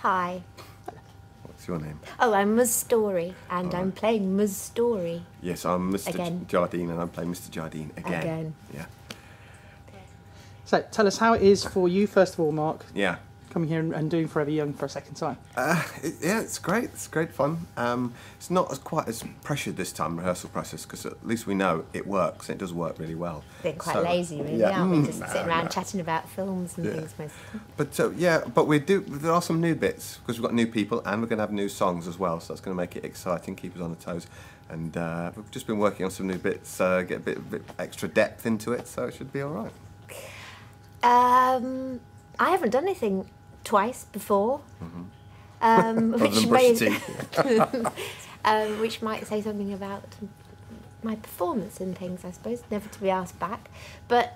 Hi. What's your name? Oh, I'm Ms. Storey, and I'm playing Ms. Storey. Yes, I'm Mr. Again. Jardine, and I'm playing Mr. Jardine again. Yeah. So, tell us how it is for you, first of all, Mark. Yeah. Coming here and doing Forever Young for a second time. Yeah, it's great. It's great fun. It's not quite as pressured this time, rehearsal process, because at least we know it works. And it does work really well. Been quite lazy, really, aren't we? Just sitting around chatting about films and things most of the time. But there are some new bits, because we've got new people, and we're going to have new songs as well, so that's going to make it exciting, keep us on the toes. And we've just been working on some new bits, get a bit extra depth into it, so it should be all right. I haven't done anything twice before, which might say something about my performance and things, I suppose, never to be asked back. But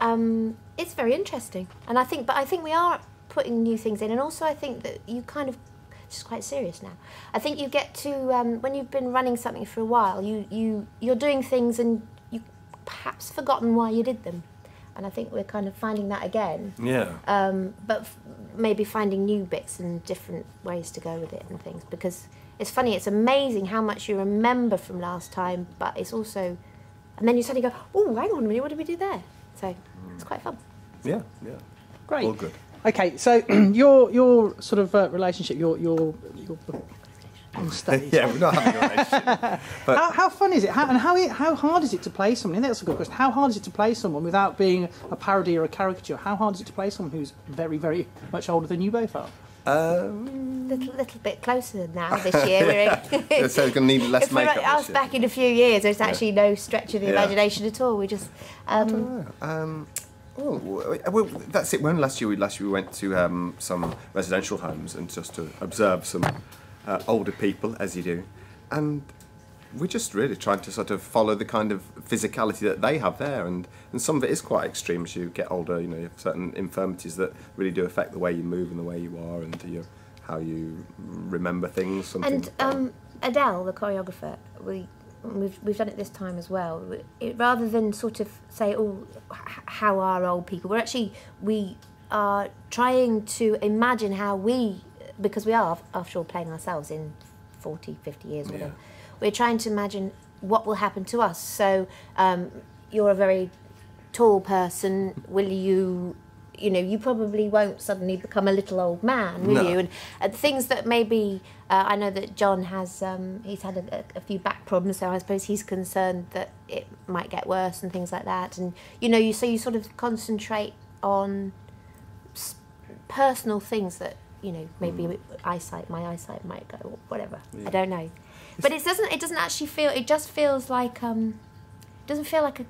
it's very interesting, and I think we are putting new things in, and also I think that you kind of, it's just quite serious now. I think you get to when you've been running something for a while, you're doing things and you perhaps forgotten why you did them. And I think we're kind of finding that again. Yeah. But maybe finding new bits and different ways to go with it and things. Because it's funny, it's amazing how much you remember from last time, but it's also... And then you suddenly go, oh, hang on a minute, what did we do there? So it's quite fun. Yeah. Great. All good. Okay, so your sort of relationship, your on stage. Yeah, we're not having a relationship. But How fun is it? How hard is it to play someone? That's a good question. How hard is it to play someone without being a parody or a caricature? How hard is it to play someone who's very, very much older than you both are? Little bit closer now this year. So it's going to need less if we're makeup. asked back in a few years, there's actually no stretch of the imagination at all. We just... Well, that's it. When last year we went to some residential homes and just to observe some older people, as you do, and we're just really trying to sort of follow the kind of physicality that they have there, and some of it is quite extreme as you get older. You know, you have certain infirmities that really do affect the way you move and the way you are, and how you remember things. And Adele, the choreographer, we've done it this time as well. Rather than sort of say, oh, how are old people? We are trying to imagine how we, because we are, after all, playing ourselves in 40, 50 years or whatever, we're trying to imagine what will happen to us. So you're a very tall person, will you... you probably won't suddenly become a little old man, will you? And things that maybe, I know that John has, he's had a few back problems, so I suppose he's concerned that it might get worse and things like that. And, so you sort of concentrate on personal things that, maybe my eyesight might go, or whatever. Yeah. I don't know. But it doesn't actually feel, it just feels like, it doesn't feel like a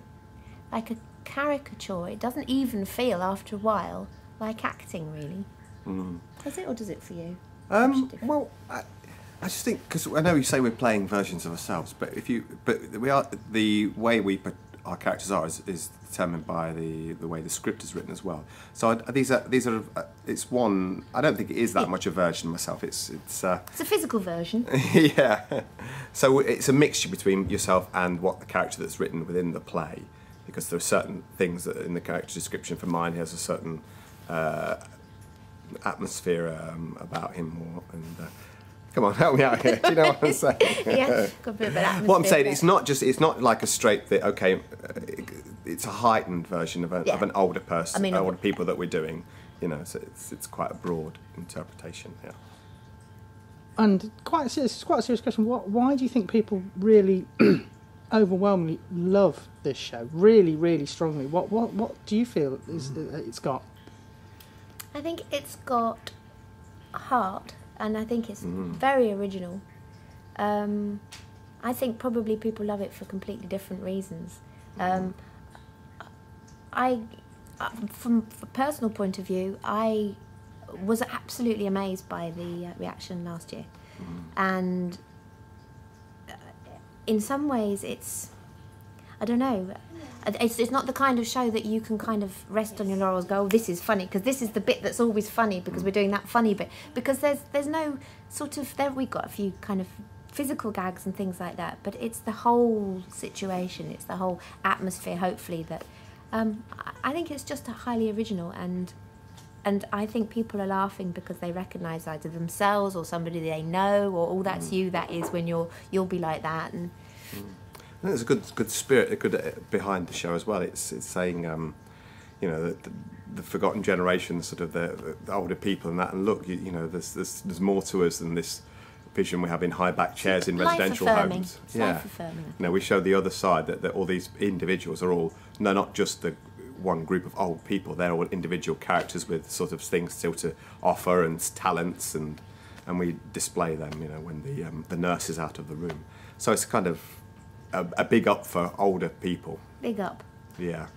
caricature. It doesn't even feel, after a while, like acting, really. Does it, or does it for you? Well, I just think, because I know you say we're playing versions of ourselves, but the way we put our characters are is determined by the way the script is written as well. So it's one. I don't think it is that much a version of myself. It's a physical version. Yeah. So it's a mixture between yourself and what the character that's written within the play. Because there are certain things that in the character description for mine, he has a certain atmosphere about him, come on, help me out here. Do you know what I'm saying? Yeah, got a bit of an atmosphere. What I'm saying, it's not like a straight thing. Okay, it's a heightened version of an older person, older people that we're doing. So it's quite a broad interpretation. Yeah. And it's quite a serious question. Why do you think people really overwhelmingly love this show, really, really strongly? What do you feel it's got? I think it's got heart, and I think it's very original. I think probably people love it for completely different reasons. From a personal point of view, I was absolutely amazed by the reaction last year, and in some ways I don't know, it's not the kind of show that you can kind of rest on your laurels, go, oh, this is funny, because this is the bit that's always funny, because we're doing that funny bit, because there's no sort of, there we've got a few kind of physical gags and things like that, but it's the whole situation, it's the whole atmosphere, hopefully, that I think it's just highly original, and And I think people are laughing because they recognise either themselves or somebody they know, or oh, that's you. That is when you'll be like that. And there's a good spirit, behind the show as well. It's saying, you know, the forgotten generation, sort of the older people and that. And look, you know, there's more to us than this vision we have in high back chairs in residential homes. It's life-affirming. You know, we show the other side that all these individuals are all not just the one group of old people. They're all individual characters with sort of things still to offer and talents, and we display them. You know, when the nurse is out of the room. So it's kind of a big up for older people. Big up. Yeah.